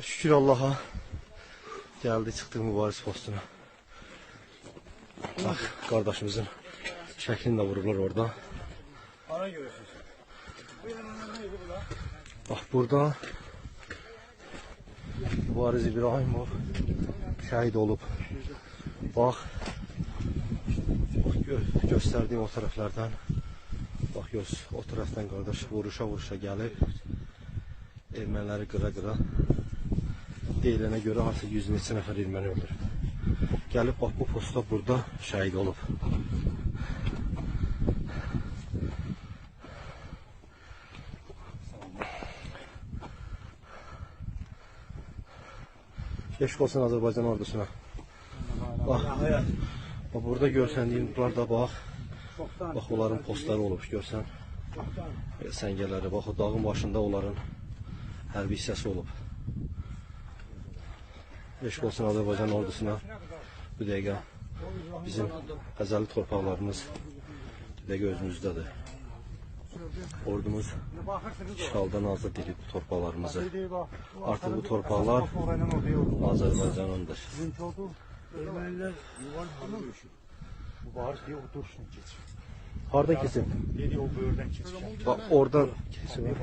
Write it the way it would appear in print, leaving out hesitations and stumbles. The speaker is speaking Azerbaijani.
Şükür Allah'a. Geldi çıktık mübariz postuna. Bak kardeşimizin şeklini de vururlar orada. Bak burada Mübariz İbrahimov şehit olup. Bak gösterdiğim o taraflardan. Bak o taraftan kardeş vuruşa gelip erməniləri qıra deyilene göre artık 100 neçə nəfər erməni öldür. Gelip bak bu posta burada şehit olup. Eşq olsun Azərbaycan ordusuna. Bak burada görsəndiyim bunlar da bak onların postları olub görsən. Səngələri bak o dağın başında onların hərbi hissəsi olub. Eşq olsun Azərbaycan ordusuna. Bu dəqiqə bizim əzəli torpaqlarımız bu dəqiqə özümüzdədir. Ordumuz işğaldan azad edib bu torpaqlarımızı. Artıq bu torpaqlar Azərbaycanındır. Hardan kesin? Bak oradan kesin.